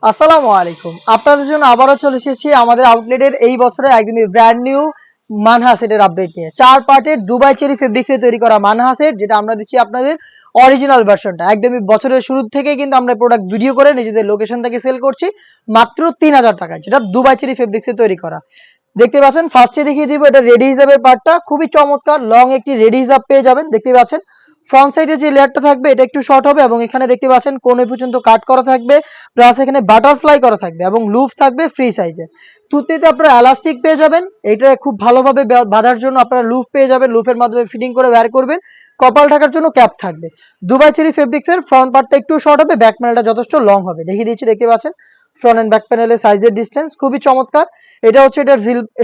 আসসালামু আলাইকুম। আপনাদের জন্য আবারও চলে এসেছি আমাদের আউটলেটের এই বছরের একদমই ব্র্যান্ড নিউ মানহা সেটের আপডেট নিয়ে। 4 পার্টের দুবাই চেরি ফেব্রিক্সে তৈরি করা মানহা সেট, যেটা আমরা দিচ্ছি আপনাদের অরিজিনাল ভার্সনটা। একদমই বছরের শুরু থেকেই কিন্তু আমরা প্রোডাক্ট ভিডিও করে নিজেদের লোকেশন থেকে সেল করছি মাত্র 3000 টাকায়, যেটা দুবাই চেরি ফেব্রিক্সে তৈরি করা। দেখতে পাচ্ছেন, ফার্স্টে দেখিয়ে দিব এটা রেডি হিসাবের পার্টটা। খুবই চমৎকার লং একটি রেডি হিসাব পেয়ে যাবেন। দেখতে পাচ্ছেন ফ্রন্ট সাইডে যে লেয়ারটা থাকবে এটা একটু শর্ট হবে এবং এখানে দেখতে পাচ্ছেন কোণে পর্যন্ত কাট করা থাকবে, প্লাস এখানে বাটারফ্লাই করা থাকবে এবং লুপ থাকবে ফ্রি সাইজের। তুতিতে আপনারা এলাস্টিক পেয়ে যাবেন, এটা খুব ভালোভাবে বাঁধার জন্য আপনারা লুপ পেয়ে যাবেন, লুপের মাধ্যমে ফিটিং করে বের করবেন। কপাল ঢাকার জন্য ক্যাপ থাকবে। দুবাই চেরি ফেব্রিক্সের ফ্রন্ট পার্টটা একটু শর্ট হবে, ব্যাক প্যানেলটা যথেষ্ট লং হবে। দেখিয়ে দিচ্ছি, দেখতে পাচ্ছেন ফ্রন্ট এন্ড ব্যাক প্যানেলের সাইজের ডিসটেন্স খুবই চমৎকার। এটা হচ্ছে এটার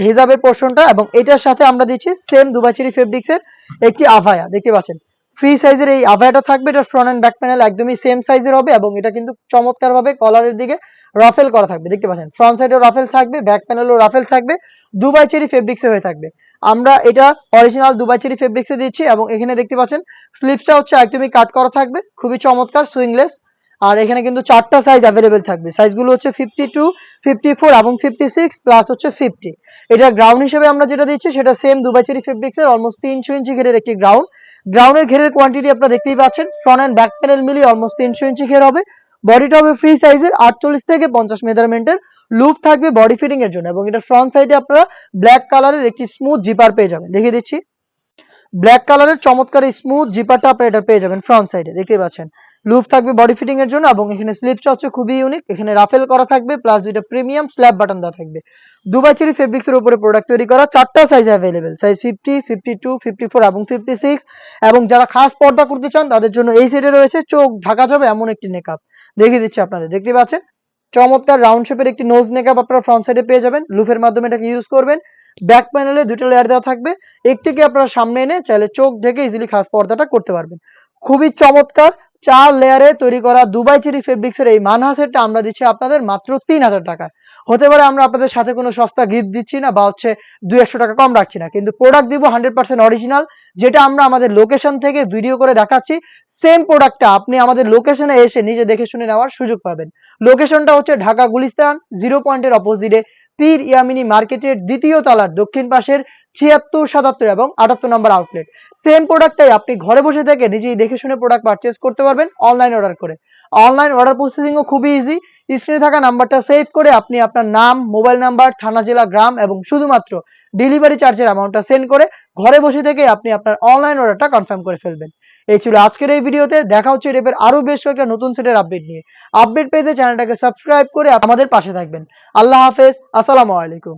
হিজাবের পোর্শনটা এবং এটার সাথে আমরা দিচ্ছি সেম দুবাই চেরি ফেব্রিক্সের একটি আভায়া। দেখতে পাচ্ছেন ফ্রি সাইজের এই আভায়াটা থাকবে, এটা ফ্রন্ট এন্ড ব্যাক প্যানেল একদমই সেম সাইজের হবে এবং এটা কিন্তু চমৎকারভাবে কলারের দিকে রাফেল করা থাকবে। দেখতে পাচ্ছেন ফ্রন্ট সাইডেও রাফেল থাকবে, ব্যাক প্যানেলও রাফেল থাকবে, দুবাই চেরি ফেব্রিক্সে হয়ে থাকবে। আমরা এটা অরিজিনাল দুবাই চেরি ফেব্রিক্সে দিচ্ছি এবং এখানে দেখতে পাচ্ছেন স্লিপসটা হচ্ছে একদমই কাট করা থাকবে, খুবই চমৎকার সুইংলেস। আর এখানে কিন্তু 4টা সাইজ অ্যাভেলেবেল থাকবে, সাইজগুলো হচ্ছে 52, 54 এবং 56 প্লাস হচ্ছে 50। এটা গ্রাউন্ড হিসেবে আমরা যেটা দিচ্ছি সেটা সেম দুবাই চেরি ফেব্রিক্সের অলমোস্ট 300 ইঞ্চি ঘেরের একটি গ্রাউন্ডের ঘেরের কোয়ান্টিটি আপনারা দেখতেই পাচ্ছেন, ফ্রন্ট এন্ড ব্যাক প্যানেল মিলিয়ে অলমোস্ট 300 ইঞ্চি ঘের হবে। বডিটা হবে ফ্রি সাইজের 48 থেকে 50 মেজারমেন্টের, লুপ থাকবে বডি ফিটিং এর জন্য এবং এটা ফ্রন্ট সাইডে আপনারা ব্ল্যাক কালারের একটি স্মুথ জিপার পেয়ে যাবেন। দেখিয়ে দিচ্ছি, ব্ল্যাক কালারের চমৎকার স্মুথ জিপারটা আপনারা এটা পেয়ে যাবেন ফ্রন্ট সাইডে। দেখতে পাচ্ছেন লুপ থাকবে বডি ফিটিং এর জন্য এবং এখানে স্লিপসটা হচ্ছে খুবই ইউনিক, এখানে রাফেল করা থাকবে প্লাস দুইটা প্রিমিয়াম স্ল্যাব বাটন দেওয়া থাকবে। দুবাই চেরি ফেব্রিক্স এর উপরে প্রোডাক্ট তৈরি করা 4টা সাইজ অ্যাভেলেবেল, সাইজ 50, 52, 54 এবং 56। এবং যারা খাস পর্দা করতে চান তাদের জন্য এই সাইডে রয়েছে চোখ ঢাকা যাবে এমন একটি নেকআপ। দেখিয়ে দিচ্ছি আপনাদের, দেখতে পাচ্ছেন চমৎকার রাউন্ড শেপের একটি নোজ নেকআপ আপনারা ফ্রন্ট সাইডে পেয়ে যাবেন, লুফের মাধ্যমে এটাকে ইউজ করবেন। ব্যাক প্যানেলে দুটো লেয়ার দেওয়া থাকবে, একটিকে আপনারা সামনে এনে চাইলে চোখ ঢেকে ইজিলি খাস পর্দাটা করতে পারবেন। খুবই চমৎকার 4 লেয়ারে তৈরি করা দুবাই চেরি ফেব্রিক্সের এই মানহা সেটটা আমরা দিচ্ছি আপনাদের মাত্র 3000 টাকায়। হতে পারে আমরা আপনাদের সাথে কোনো সস্তা গিফট দিচ্ছি না বা হচ্ছে 200 টাকা কম রাখছি না, কিন্তু প্রোডাক্ট দিব 100% অরিজিনাল, যেটা আমরা আমাদের লোকেশন থেকে ভিডিও করে দেখাচ্ছি। সেম প্রোডাক্টটা আপনি আমাদের লোকেশনে এসে নিজে দেখে শুনে নেওয়ার সুযোগ পাবেন। লোকেশনটা হচ্ছে ঢাকা গুলিস্তান 0 পয়েন্টের অপোজিটে পীর ইয়ামিনী মার্কেটের দ্বিতীয় তলার দক্ষিণ পাশের 76, 77 এবং 78 নম্বর আউটলেট। সেম প্রোডাক্টটাই আপনি ঘরে বসে থেকে নিজেই দেখে শুনে প্রোডাক্ট পারচেজ করতে পারবেন অনলাইন অর্ডার করে। অনলাইন অর্ডার প্রসেসিংও খুবই ইজি। স্ক্রিনে থাকা নাম্বারটা সেভ করে আপনি আপনার নাম, মোবাইল নাম্বার, থানা, জেলা, গ্রাম এবং শুধুমাত্র ডেলিভারি চার্জের অ্যামাউন্টটা সেন্ড করে ঘরে বসে থেকে আপনি আপনার অনলাইন অর্ডারটা কনফার্ম করে ফেলবেন। এই ছিল আজকের এই ভিডিওতে। দেখা হচ্ছে এর আরো বেশ কয়েকটা নতুন সেটের আপডেট নিয়ে। আপডেট পেতে চ্যানেলটাকে সাবস্ক্রাইব করে আমাদের পাশে থাকবেন। আল্লাহ হাফেজ, আসসালামু আলাইকুম।